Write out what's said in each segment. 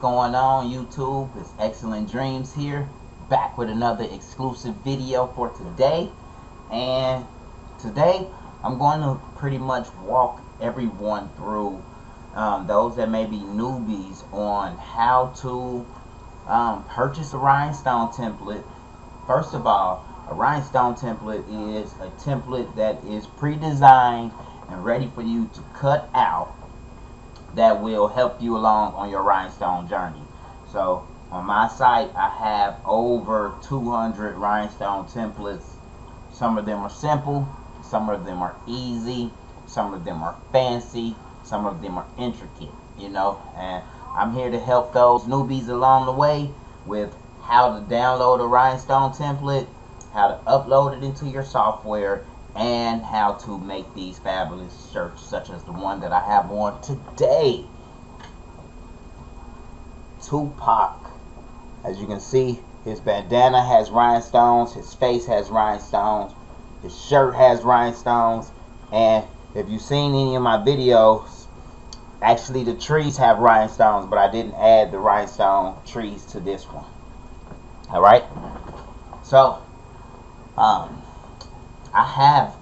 going on, YouTube? It's Xcellent Dreamz here, back with another exclusive video for today. And today I'm going to pretty much walk everyone through, those that may be newbies, on how to purchase a rhinestone template. First of all, a rhinestone template is a template that is pre-designed and ready for you to cut out, that will help you along on your rhinestone journey. So on my site I have over 200 rhinestone templates. Some of them are simple, some of them are easy, some of them are fancy, some of them are intricate, and I'm here to help those newbies along the way with how to download a rhinestone template, how to upload it into your software, and how to make these fabulous shirts such as the one that I have on today. Tupac, as you can see, his bandana has rhinestones, his face has rhinestones, his shirt has rhinestones, and if you've seen any of my videos, actually the trees have rhinestones, but I didn't add the rhinestone trees to this one. Alright, so I have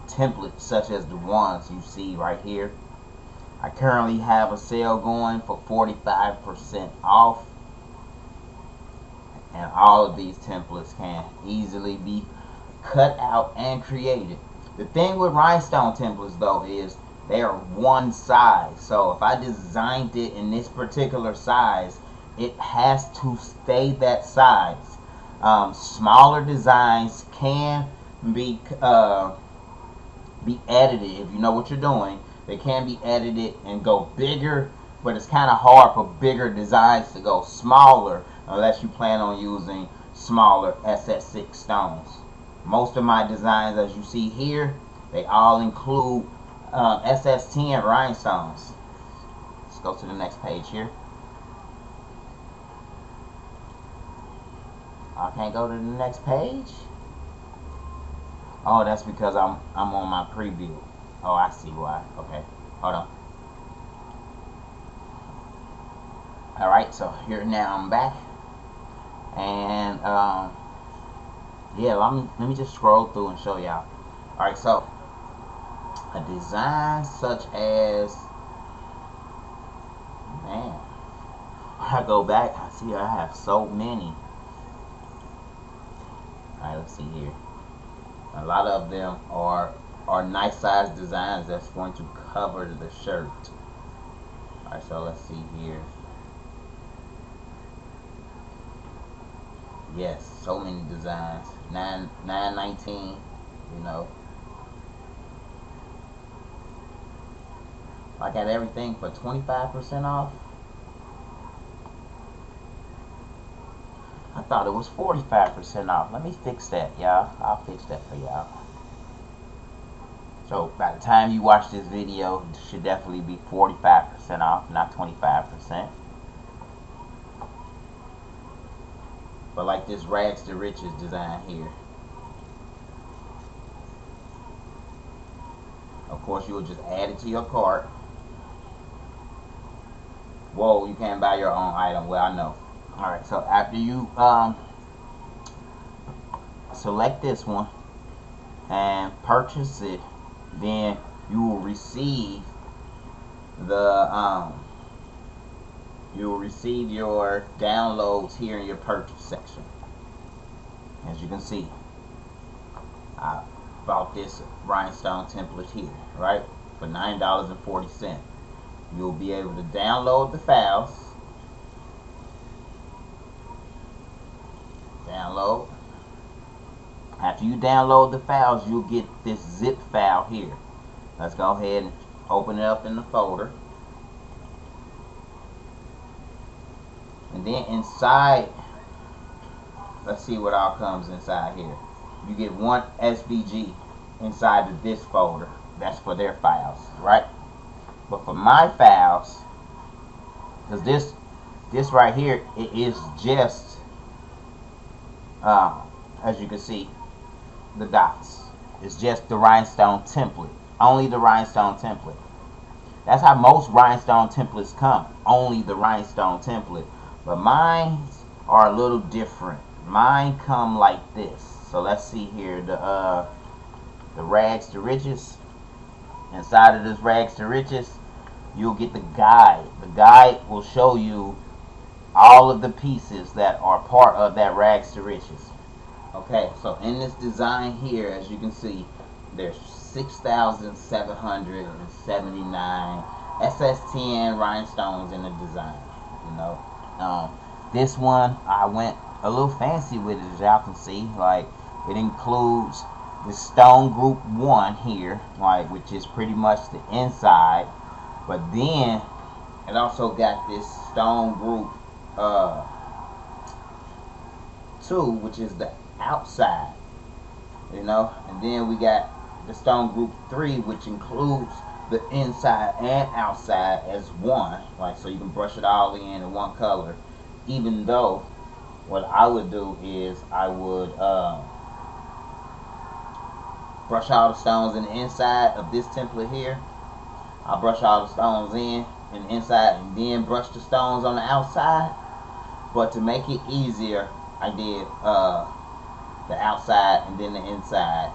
templates such as the ones you see right here. I currently have a sale going for 45% off, and all of these templates can easily be cut out and created. The thing with rhinestone templates though is they are one size, so if I designed it in this particular size, it has to stay that size. Smaller designs can be edited if you know what you're doing. They can be edited and go bigger, but it's kind of hard for bigger designs to go smaller unless you plan on using smaller SS6 stones. Most of my designs, as you see here, they all include SS10 rhinestones. Let's go to the next page here. I can't go to the next page. Oh, that's because I'm on my preview. Oh, I see why. Okay, hold on. Alright, so here now I'm back. And yeah, let me just scroll through and show y'all. Alright, so a design such as, man, when I go back, I see I have so many. Alright, let's see here. A lot of them are nice size designs that's going to cover the shirt. Alright, so let's see here. Yes, so many designs. $9.19, I got everything for 25% off. I thought it was 45% off. Let me fix that, y'all. I'll fix that for y'all. So by the time you watch this video, it should definitely be 45% off, not 25%. But like this Rags to Riches design here. Of course, you'll just add it to your cart. Whoa, you can't buy your own item. Well, I know. Alright, so after you select this one and purchase it, then you will receive the your downloads here in your purchase section. As you can see, I bought this rhinestone template here, right, for $9.40. You'll be able to download the files. Download. After you download the files, you'll get this zip file here. Let's go ahead and open it up in the folder. And then inside, let's see what all comes inside here. You get one SVG inside of this folder. That's for their files, right? But for my files, because this right here, it is just as you can see, the dots. It's just the rhinestone template. Only the rhinestone template. That's how most rhinestone templates come. Only the rhinestone template. But mine are a little different. Mine come like this. So let's see here. The rags to riches. Inside of this rags to riches, you'll get the guide. The guide will show you all of the pieces that are part of that rags to riches. Okay, so in this design here, as you can see, there's 6,779 SS10 rhinestones in the design. You know, this one I went a little fancy with it, as y'all can see. Like, it includes the stone group 1 here, like, which is pretty much the inside, but then it also got this stone group 2, which is the outside, you know, and then we got the stone group 3, which includes the inside and outside as one, like, so you can brush it all in one color. Even though what I would do is I would brush all the stones in the inside of this template here. I'll brush all the stones in the inside and then brush the stones on the outside. But to make it easier, I did the outside and then the inside.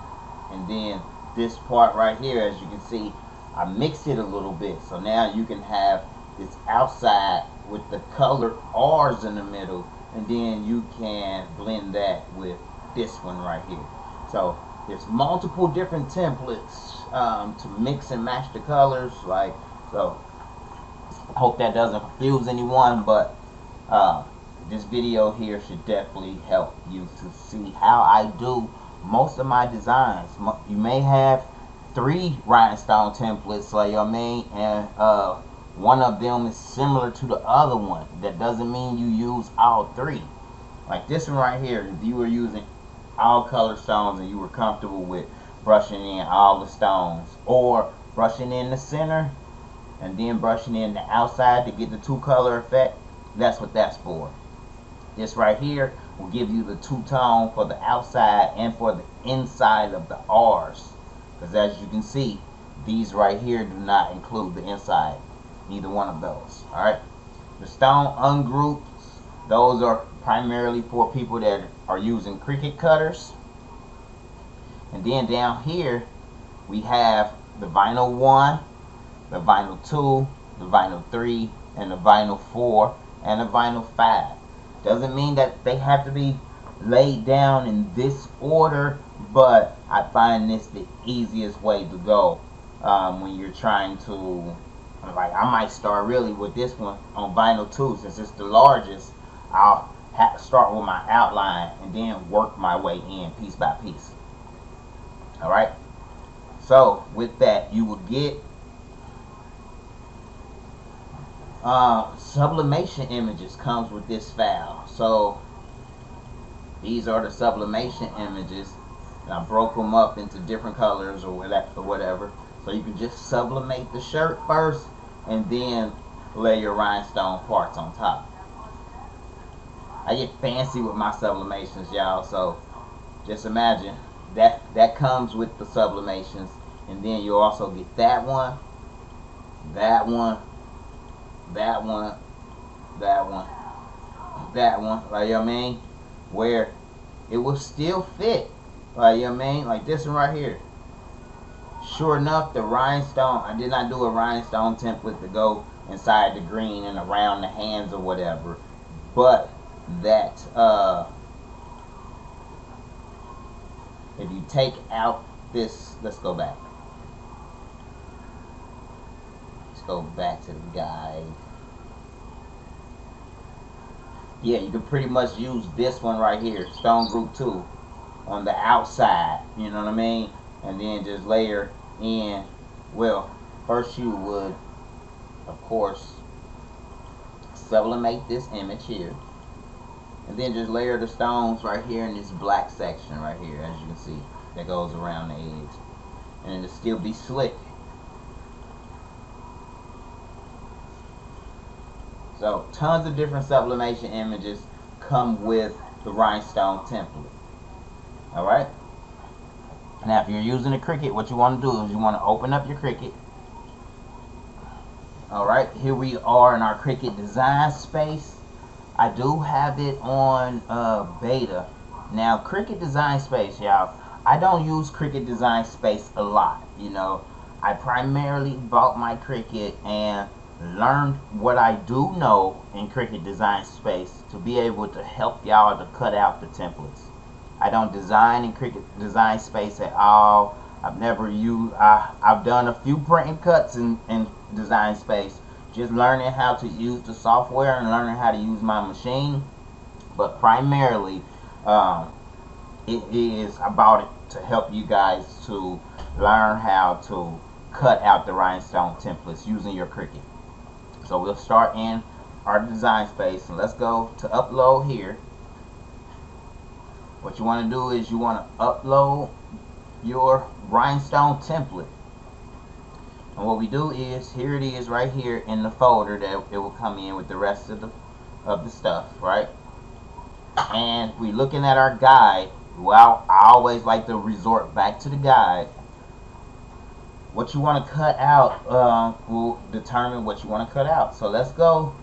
And then this part right here, as you can see, I mixed it a little bit. So now you can have this outside with the colored R's in the middle, and then you can blend that with this one right here. So there's multiple different templates to mix and match the colors. Like, so I hope that doesn't confuse anyone, but this video here should definitely help you to see how I do most of my designs. You may have 3 rhinestone templates, like, you know what I mean, and one of them is similar to the other one. That doesn't mean you use all 3. Like this one right here, if you were using all color stones and you were comfortable with brushing in all the stones, or brushing in the center and then brushing in the outside to get the 2 color effect, that's what that's for. This right here will give you the 2-tone for the outside and for the inside of the R's, because as you can see, these right here do not include the inside, neither one of those. Alright, the stone ungroups, those are primarily for people that are using Cricut cutters. And then down here we have the vinyl 1, the vinyl 2, the vinyl 3, and the vinyl 4, and the vinyl 5. Doesn't mean that they have to be laid down in this order, but I find this the easiest way to go when you're trying to, like, I might start really with this one on vinyl 2, since it's the largest. I'll have to start with my outline and then work my way in piece by piece. Alright, so with that, you will get sublimation images comes with this file. So these are the sublimation images, and I broke them up into different colors or whatever, so you can just sublimate the shirt first and then lay your rhinestone parts on top. I get fancy with my sublimations, y'all, so just imagine that comes with the sublimations, and then you also get that one, that one, that one, that one, that one, like, you know what I mean, where it will still fit, like, you know what I mean, like this one right here. Sure enough, the rhinestone, I did not do a rhinestone template to go inside the green and around the hands or whatever, but that if you take out this, let's go back to the guide. Yeah, you can pretty much use this one right here, stone group 2, on the outside, you know what I mean, and then just layer in. Well, first you would, of course, sublimate this image here, and then just layer the stones right here in this black section right here, as you can see, that goes around the edge, and it'll still be slick. So tons of different sublimation images come with the Rhinestone template. Alright, now if you're using a Cricut, what you want to do is you want to open up your Cricut, Alright, here we are in our Cricut design space. I do have it on beta. Now, Cricut design space, y'all, I don't use Cricut design space a lot. You know, I primarily bought my Cricut and learned what I do know in Cricut design space to be able to help y'all to cut out the templates. I don't design in Cricut design space at all. I've never used, I've done a few print and cuts in design space, just learning how to use the software and learning how to use my machine. But primarily, it is about it to help you guys to learn how to cut out the rhinestone templates using your Cricut. So we'll start in our design space, and let's go to upload here. What you want to do is you want to upload your rhinestone template, and what we do is, here it is right here in the folder that it will come in with the rest of the stuff, right? And we're looking at our guide. Well, I always like to resort back to the guide. What you want to cut out will determine what you want to cut out. So let's start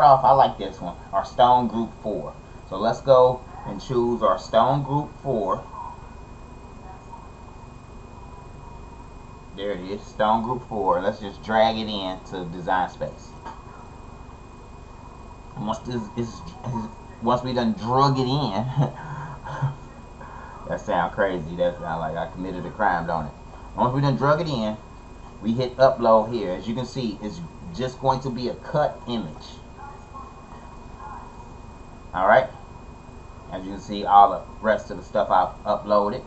off. I like this one, our stone group 4. So let's go and choose our stone group 4. There it is, stone group 4. Let's just drag it in to design space. And once we done drug it in, that sound crazy. That sound like I committed a crime, don't it? Once we done drug it in, we hit upload here. As you can see, it's just going to be a cut image. Alright? As you can see, all the rest of the stuff I've uploaded.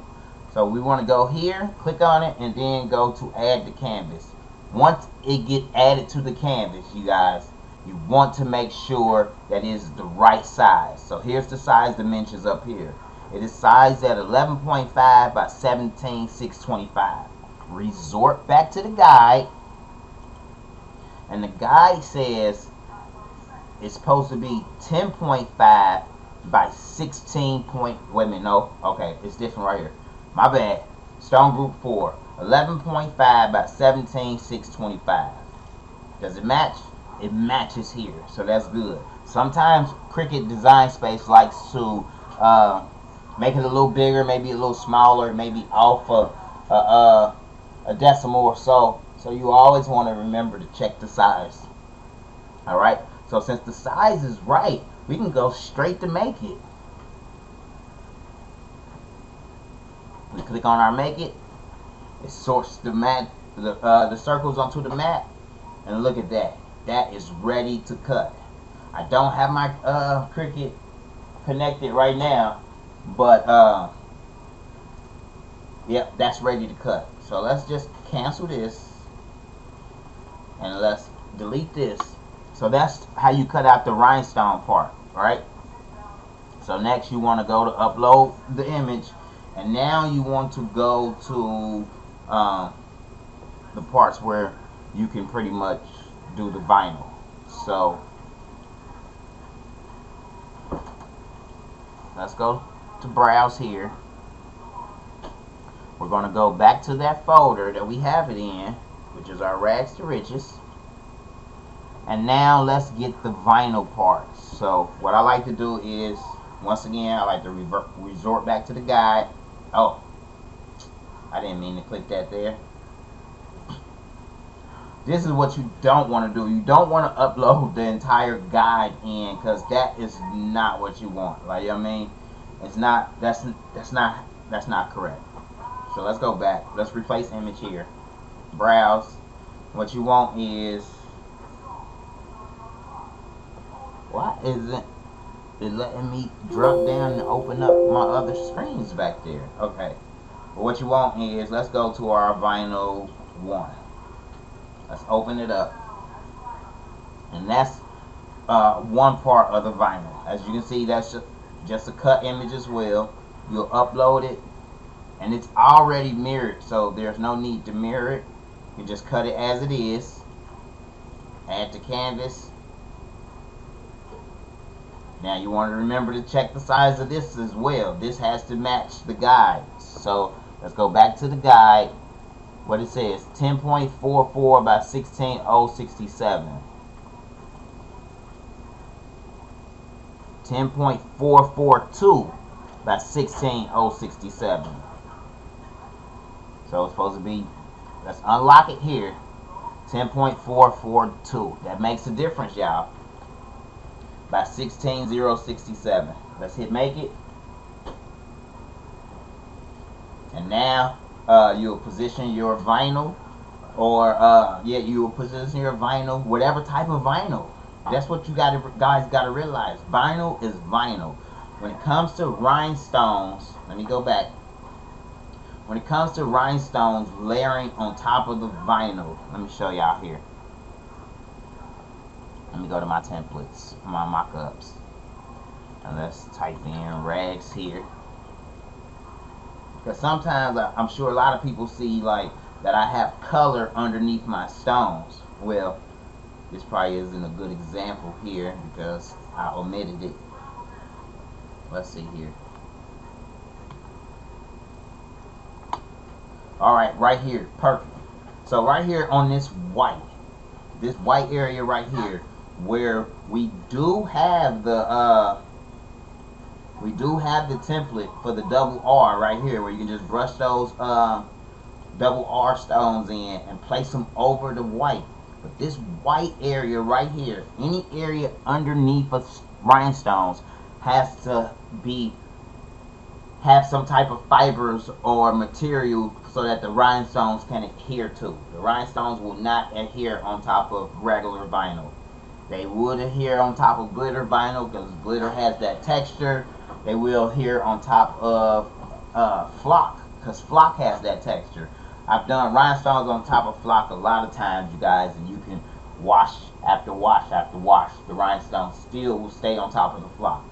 So we want to go here, click on it, and then go to add to canvas. Once it gets added to the canvas, you guys, you want to make sure that it is the right size. So here's the size dimensions up here. It is sized at 11.5 by 17,625. Resort back to the guide, and the guide says it's supposed to be 10.5 by 16 point. Wait a minute, no, okay, it's different right here. My bad. Stone group 4, 11.5 by 17,625. Does it match? It matches here, so that's good. Sometimes Cricut design space likes to make it a little bigger, maybe a little smaller, maybe off a decimal or so. So you always want to remember to check the size. Alright, so since the size is right, we can go straight to make it. We click on our make it. It sorts the mat, the circles onto the mat, and look at that. That is ready to cut. I don't have my Cricut connected right now, but yep, that's ready to cut. So let's just cancel this, and let's delete this. So that's how you cut out the rhinestone part, right? So next you want to go to upload the image, and now you want to go to the parts where you can pretty much do the vinyl. So let's go to browse here. We're going to go back to that folder that we have it in, which is our rags to riches. And now let's get the vinyl parts. So what I like to do is, once again, I like to resort back to the guide. Oh, I didn't mean to click that there. This is what you don't want to do. You don't want to upload the entire guide in, because that is not what you want. Like, you know what I mean? It's not, that's not correct. So let's go back. Let's replace image here. Browse. What you want is, why isn't it letting me drop down and open up my other screens back there? Okay. But what you want is, let's go to our vinyl 1. Let's open it up. And that's one part of the vinyl. As you can see, that's just a cut image as well. You'll upload it, and it's already mirrored, so there's no need to mirror it. You just cut it as it is. Add to canvas. Now you want to remember to check the size of this as well. This has to match the guide. So let's go back to the guide. what it says, 10.44 by 16067. 10.442 by 16067. So it's supposed to be, let's unlock it here, 10.442. That makes a difference, y'all, by 16067. Let's hit make it. And now you'll position your vinyl, or yeah, you will position your vinyl, whatever type of vinyl. That's what you guys gotta realize. Vinyl is vinyl. When it comes to rhinestones, let me go back. When it comes to rhinestones layering on top of the vinyl, let me show y'all here. Let me go to my templates, my mock-ups, and let's type in rags here. Because sometimes I'm sure a lot of people see like that I have color underneath my stones. Well, this probably isn't a good example here because I omitted it. Let's see here. Alright, right here, perfect. So right here on this white area right here, where we do have the template for the double R right here, where you can just brush those double R stones in and place them over the white. But this white area right here, any area underneath of rhinestones has to have some type of fibers or material so that the rhinestones can adhere to. The rhinestones will not adhere on top of regular vinyl. They would adhere on top of glitter vinyl because glitter has that texture. They will adhere on top of flock because flock has that texture. I've done rhinestones on top of flock a lot of times, you guys, and you can wash after wash after wash. The rhinestone still will stay on top of the flock.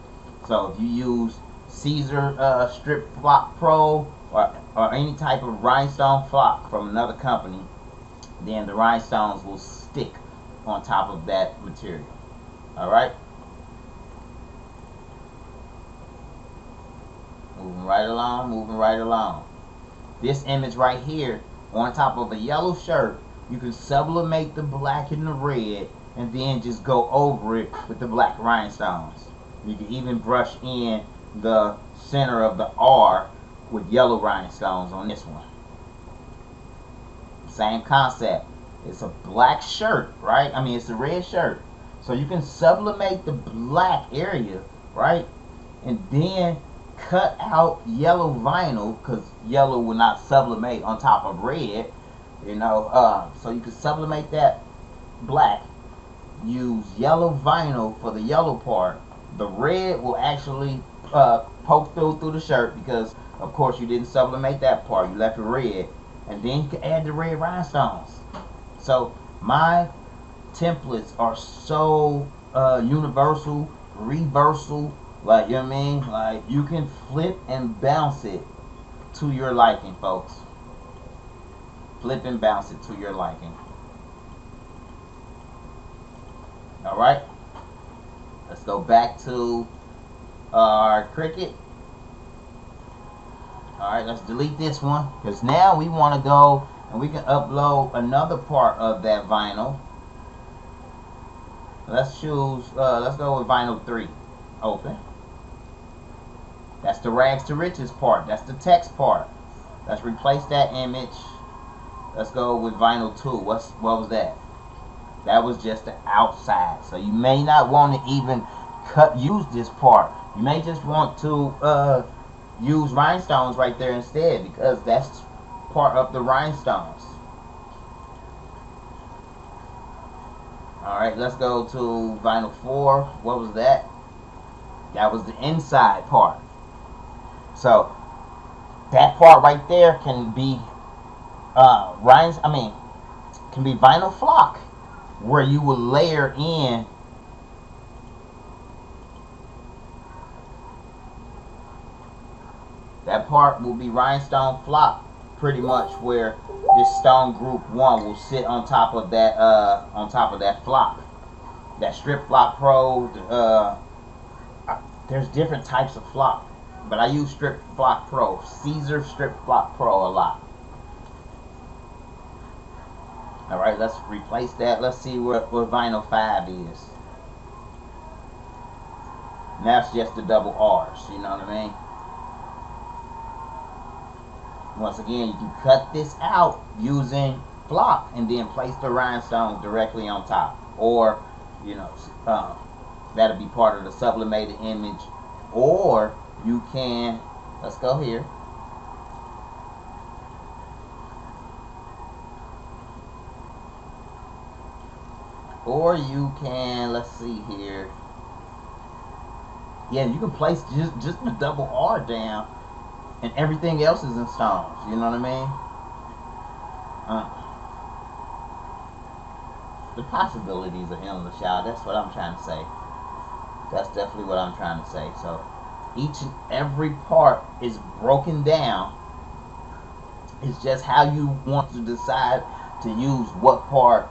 So if you use Caesar Strip Flock Pro or any type of rhinestone flock from another company, then the rhinestones will stick on top of that material. Alright? Moving right along, moving right along. This image right here, on top of a yellow shirt, you can sublimate the black and the red and then just go over it with the black rhinestones. You can even brush in the center of the R with yellow rhinestones on this one. Same concept. It's a black shirt, right? I mean, it's a red shirt. So you can sublimate the black area, right? And then cut out yellow vinyl, because yellow will not sublimate on top of red, you know. So you can sublimate that black, use yellow vinyl for the yellow part. The red will actually poke through the shirt because, of course, you didn't sublimate that part. You left it red. And then you can add the red rhinestones. So my templates are so universal, reversal, like, you know what I mean? Like, you can flip and bounce it to your liking, folks. Flip and bounce it to your liking. Alright? Let's go back to our Cricut. Alright, let's delete this one, because now we want to go and we can upload another part of that vinyl. Let's choose, let's go with vinyl 3. Open. That's the rags to riches part. That's the text part. Let's replace that image. Let's go with vinyl 2. What was that? That was just the outside. So you may not want to even use this part. You may just want to use rhinestones right there instead, because that's part of the rhinestones. Alright, let's go to vinyl 4. What was that? That was the inside part. So that part right there can be can be vinyl flock, where you will layer in that part will be rhinestone flock, pretty much, where this stone group 1 will sit on top of that flock, that Strip Flock Pro. There's different types of flock, but I use Strip Flock Pro, Caesar Strip Flock Pro a lot. Alright, let's replace that. Let's see what vinyl 5 is. And that's just the double R's, you know what I mean? Once again, you can cut this out using flock and then place the rhinestones directly on top. Or, you know, that'll be part of the sublimated image. Or you can, let's go here. Or you can, let's see here. Yeah, you can place just the double R down, and everything else is in stones. You know what I mean? The possibilities are endless, y'all. That's what I'm trying to say. That's definitely what I'm trying to say. So each and every part is broken down. It's just how you want to decide to use what part,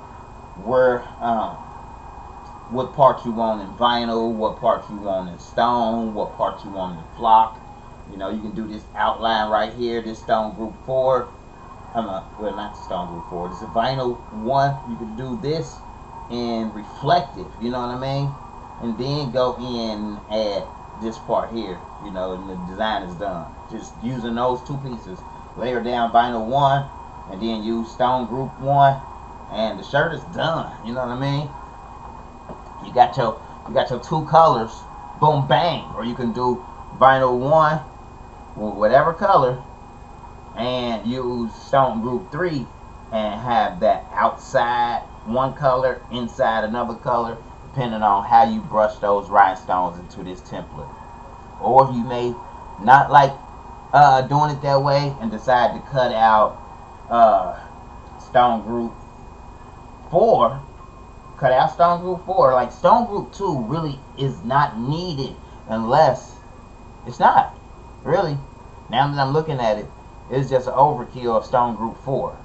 what part you want in vinyl, what part you want in stone, what part you want in flock. You know, you can do this outline right here, this stone group 4. Well, not the stone group 4. This is vinyl 1. You can do this in reflective, you know what I mean? And then go in and add this part here, you know, and the design is done. Just using those two pieces. Layer down vinyl 1, and then use stone group 1, and the shirt is done. You know what I mean? You got your two colors, boom, bang. Or you can do vinyl 1 with whatever color, and use stone group 3 and have that outside one color, inside another color, depending on how you brush those rhinestones into this template. Or you may not like doing it that way and decide to cut out stone group 4. Cut out stone group 4. Like stone group 2 really is not needed unless it's not really. Now that I'm looking at it, it's just an overkill of stone group 4,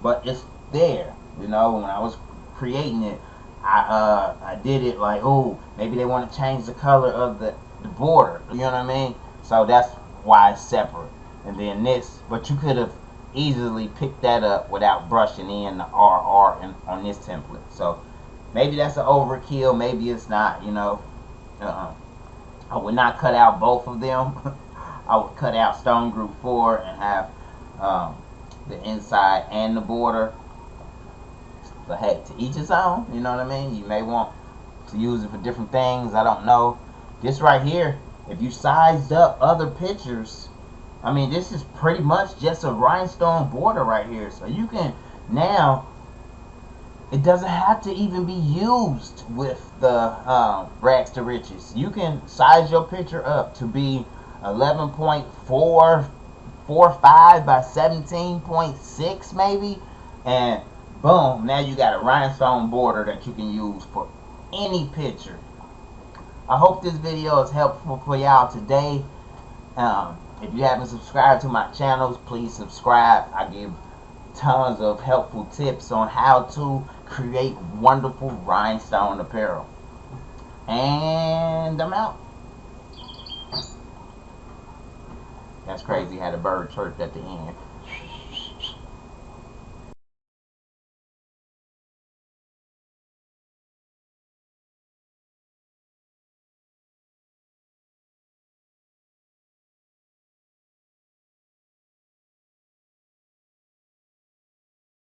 but it's there. You know, when I was creating it, I did it like, oh, maybe they want to change the color of the border. You know what I mean? So that's why it's separate. And then this, but you could have easily picked that up without brushing in the RR on this template. So maybe that's an overkill, maybe it's not, you know. I would not cut out both of them. I would cut out stone group 4 and have the inside and the border. But hey, to each his own, you know what I mean? You may want to use it for different things, I don't know. This right here, if you sized up other pictures, I mean, this is pretty much just a rhinestone border right here. So you can now, it doesn't have to even be used with the rags to riches. You can size your picture up to be 11.445 by 17.6 maybe, and boom, now you got a rhinestone border that you can use for any picture. I hope this video is helpful for y'all today. If you haven't subscribed to my channels, please subscribe. I give tons of helpful tips on how to create wonderful rhinestone apparel. And I'm out. That's crazy how the bird chirped at the end.